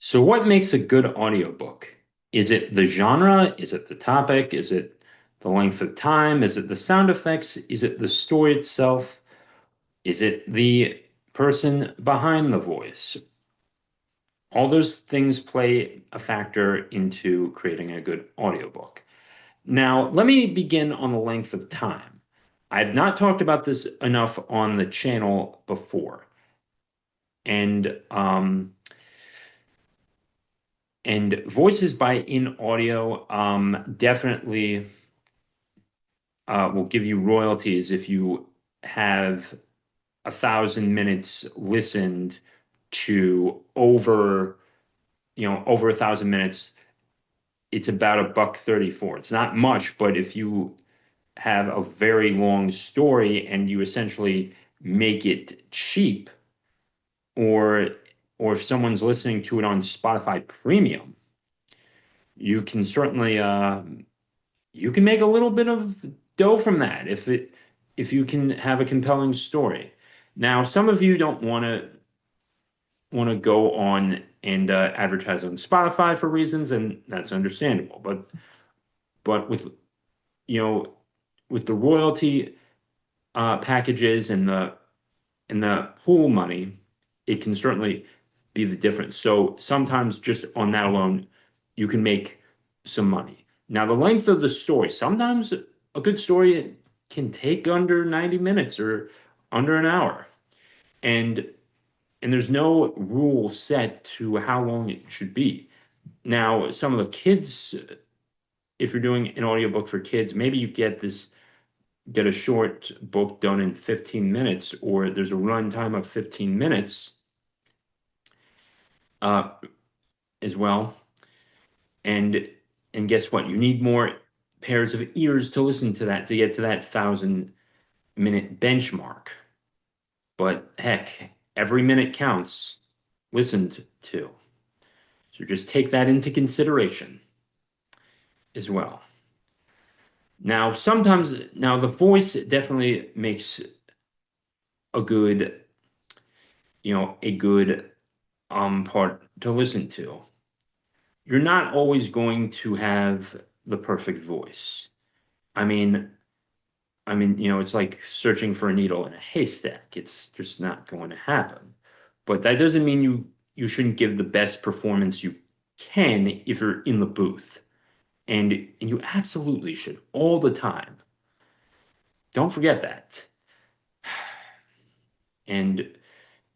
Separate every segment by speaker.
Speaker 1: So what makes a good audiobook? Is it the genre? Is it the topic? Is it the length of time? Is it the sound effects? Is it the story itself? Is it the person behind the voice? All those things play a factor into creating a good audiobook. Now, let me begin on the length of time. I've not talked about this enough on the channel before. And voices by in audio definitely will give you royalties if you have 1,000 minutes listened to over 1,000 minutes. It's about $1.34. It's not much, but if you have a very long story and you essentially make it cheap, or or if someone's listening to it on Spotify Premium, you can certainly you can make a little bit of dough from that if you can have a compelling story. Now, some of you don't want to go on and advertise on Spotify for reasons, and that's understandable. But you know with the royalty packages and the pool money, it can certainly be the difference. So sometimes just on that alone, you can make some money. Now, the length of the story, sometimes a good story can take under 90 minutes or under an hour. And there's no rule set to how long it should be. Now, some of the kids, if you're doing an audiobook for kids, maybe you get a short book done in 15 minutes, or there's a run time of 15 minutes uh, as well. And guess what? You need more pairs of ears to listen to that to get to that 1,000 minute benchmark. But heck, every minute counts listened to. So just take that into consideration as well. Now the voice definitely makes a good, a good part to listen to. You're not always going to have the perfect voice. I mean, it's like searching for a needle in a haystack. It's just not going to happen. But that doesn't mean you shouldn't give the best performance you can if you're in the booth. And you absolutely should all the time. Don't forget that. And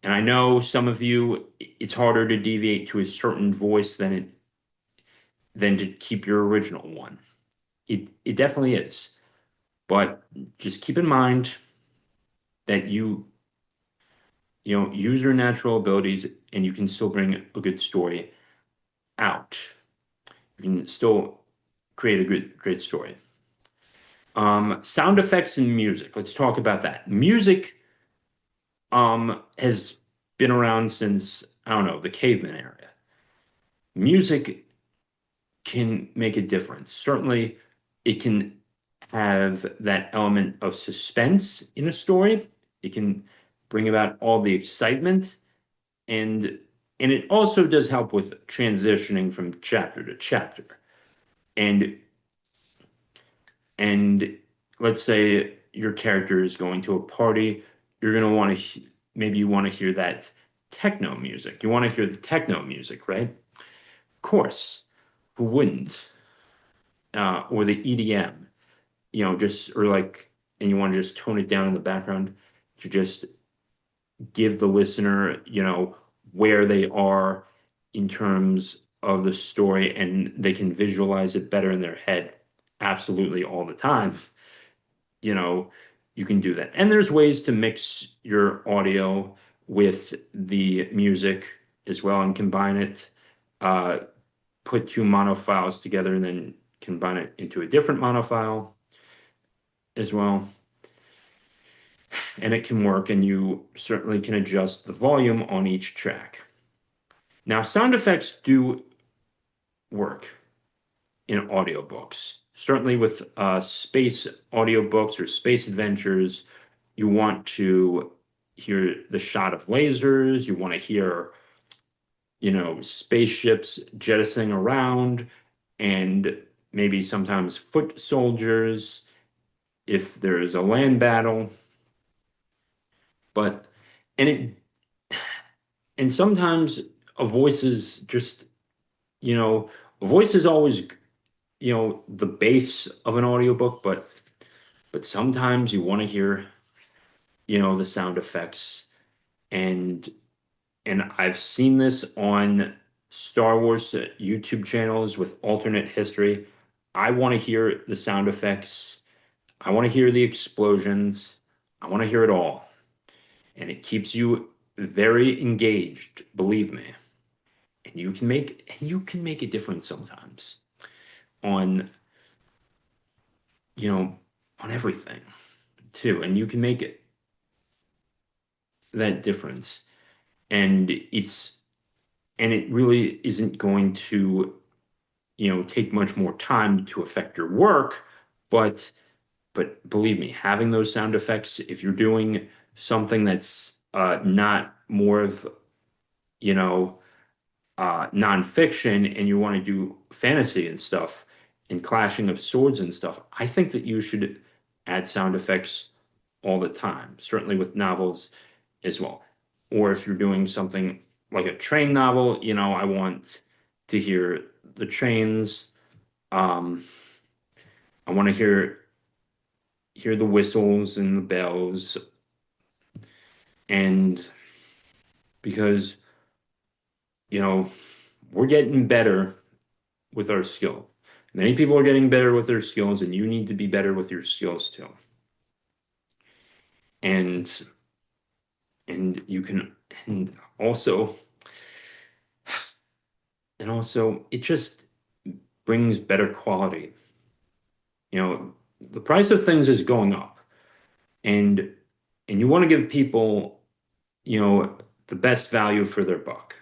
Speaker 1: and I know some of you, it's harder to deviate to a certain voice than to keep your original one. It definitely is. But just keep in mind that use your natural abilities and you can still bring a good story out. You can still create a great story. Sound effects and music. Let's talk about that. Music has been around since, I don't know, the caveman era. Music can make a difference. Certainly, it can have that element of suspense in a story. It can bring about all the excitement, and it also does help with transitioning from chapter to chapter. And and let's say your character is going to a party, you're going to want to maybe you want to hear that techno music. You want to hear the techno music, right? Of course, who wouldn't? Or the EDM, just or like, and you want to just tone it down in the background to just give the listener, where they are in terms of the story, and they can visualize it better in their head. Absolutely, all the time. You know, you can do that. And there's ways to mix your audio with the music as well and combine it. Uh, Put two mono files together and then combine it into a different mono file as well. And it can work, and you certainly can adjust the volume on each track. Now, sound effects do work in audiobooks. Certainly with space audiobooks or space adventures, you want to hear the shot of lasers, you want to hear spaceships jettisoning around, and maybe sometimes foot soldiers if there's a land battle. But and it and sometimes a voice is just, you know, a voice is always, the base of an audiobook, but sometimes you want to hear, the sound effects. And I've seen this on Star Wars YouTube channels with alternate history. I want to hear the sound effects. I want to hear the explosions. I want to hear it all. And it keeps you very engaged, believe me. And you can make a difference sometimes on, you know, on everything too. And you can make that difference. And it really isn't going to, take much more time to affect your work, but believe me, having those sound effects, if you're doing something that's not more of, you know, nonfiction, and you want to do fantasy and stuff and clashing of swords and stuff, I think that you should add sound effects all the time, certainly with novels as well. Or if you're doing something like a train novel, I want to hear the trains. Um, I want to hear the whistles and the bells, and because we're getting better with our skill. Many people are getting better with their skills, and you need to be better with your skills too. And you can, and also it just brings better quality. The price of things is going up, and you want to give people, the best value for their buck.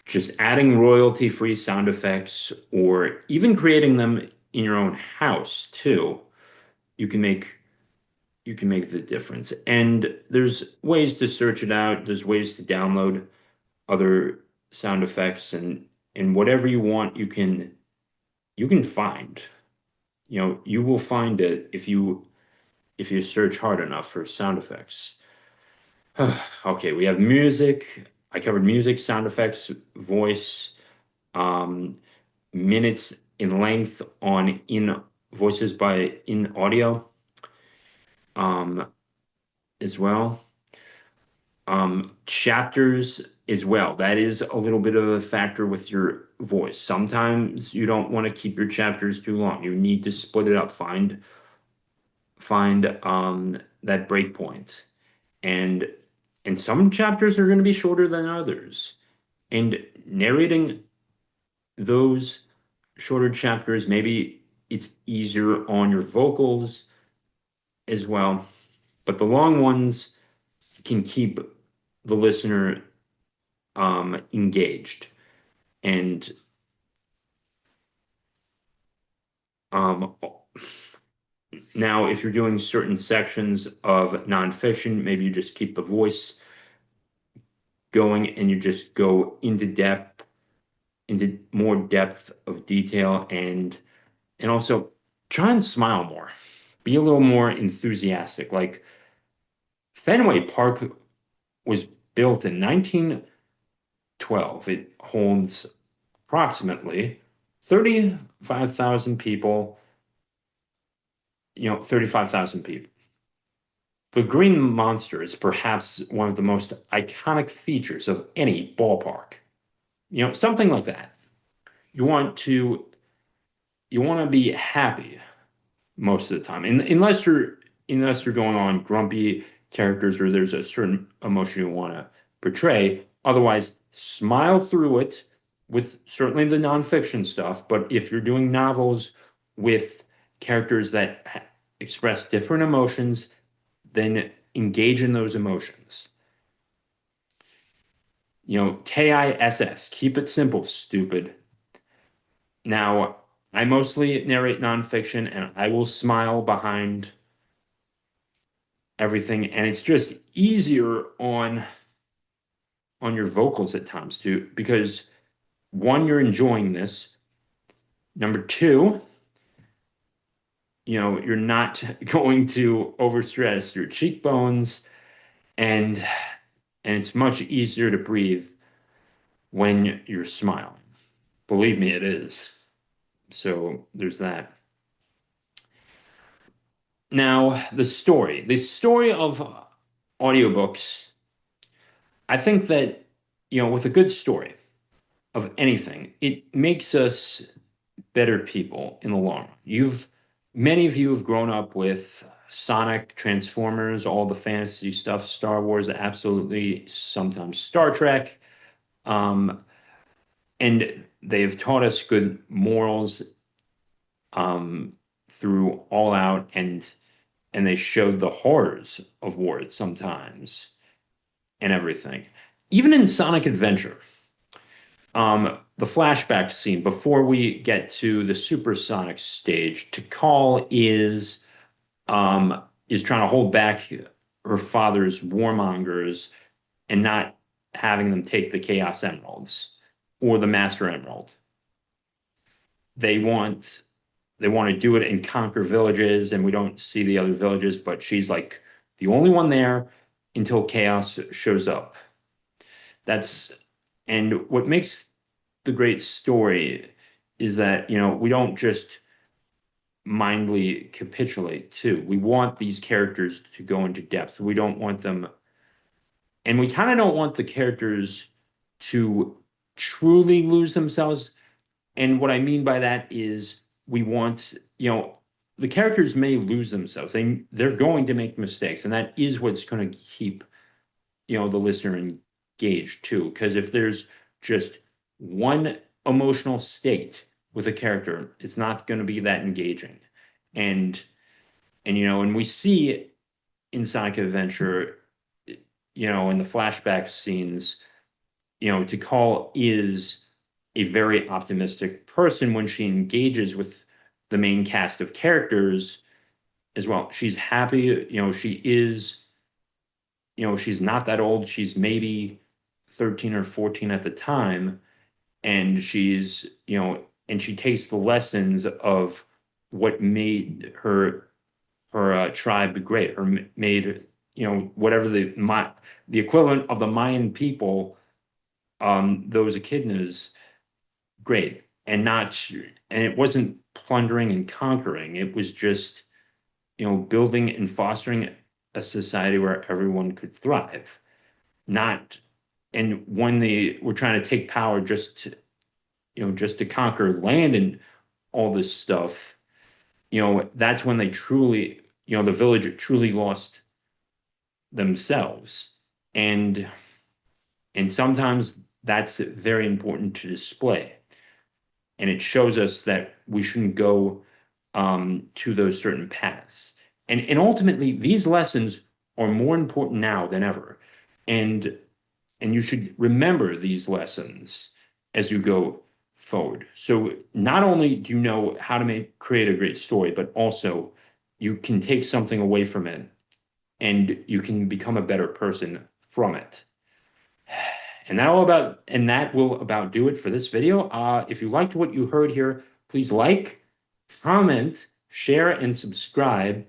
Speaker 1: Just adding royalty-free sound effects, or even creating them in your own house too, you can make the difference. And there's ways to search it out. There's ways to download other sound effects, and whatever you want, you can find. You will find it if you search hard enough for sound effects. Okay, we have music. I covered music, sound effects, voice, um, minutes in length on in voices by in audio, um, as well. Chapters as well. That is a little bit of a factor with your voice. Sometimes you don't want to keep your chapters too long. You need to split it up. Find that break point. And some chapters are going to be shorter than others. And narrating those shorter chapters, maybe it's easier on your vocals as well. But the long ones can keep the listener engaged. And um, now, if you're doing certain sections of nonfiction, maybe you just keep the voice going and you just go into more depth of detail, and also try and smile more. Be a little more enthusiastic. Like Fenway Park was built in 1912. It holds approximately 35,000 people, 35,000 people. The Green Monster is perhaps one of the most iconic features of any ballpark. Something like that. You want to be happy most of the time, and unless you're going on grumpy characters or there's a certain emotion you want to portray. Otherwise, smile through it with certainly the nonfiction stuff. But if you're doing novels with characters that express different emotions, then engage in those emotions. KISS, keep it simple, stupid. Now, I mostly narrate nonfiction, and I will smile behind everything. And it's just easier on on your vocals at times too, because one, you're enjoying this. Number two, you're not going to overstress your cheekbones, and it's much easier to breathe when you're smiling. Believe me, it is. So there's that. Now, the story of audiobooks, I think that, with a good story of anything, it makes us better people in the long run. Many of you have grown up with Sonic, Transformers, all the fantasy stuff, Star Wars, absolutely, sometimes Star Trek. Um, and they've taught us good morals um, through All Out, and they showed the horrors of war sometimes and everything. Even in Sonic Adventure, the flashback scene before we get to the supersonic stage, Tikal is trying to hold back her father's warmongers and not having them take the Chaos Emeralds or the Master Emerald. They want to do it and conquer villages, and we don't see the other villages, but she's like the only one there until Chaos shows up. That's and what makes the great story is that, we don't just mindly capitulate too. We want these characters to go into depth. We don't want them, and we kind of don't want the characters to truly lose themselves. And what I mean by that is we want, the characters may lose themselves. They're going to make mistakes, and that is what's going to keep, the listener engaged too. Because if there's just one emotional state with a character, it's not going to be that engaging. And we see in Sonic Adventure, in the flashback scenes, Tikal is a very optimistic person when she engages with the main cast of characters as well. She's happy, she's not that old. She's maybe 13 or 14 at the time. And and she takes the lessons of what made her tribe great, or made, whatever the equivalent of the Mayan people, those echidnas, great. And it wasn't plundering and conquering. It was just, building and fostering a society where everyone could thrive. Not, and when they were trying to take power just to conquer land and all this stuff, that's when they truly, the village truly lost themselves. And sometimes that's very important to display. And it shows us that we shouldn't go to those certain paths. And ultimately, these lessons are more important now than ever. And you should remember these lessons as you go forward. So not only do you know how to create a great story, but also you can take something away from it, and you can become a better person from it. And that will about do it for this video. If you liked what you heard here, please like, comment, share, and subscribe.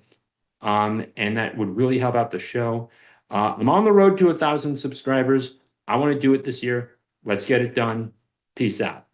Speaker 1: And that would really help out the show. I'm on the road to 1,000 subscribers. I want to do it this year. Let's get it done. Peace out.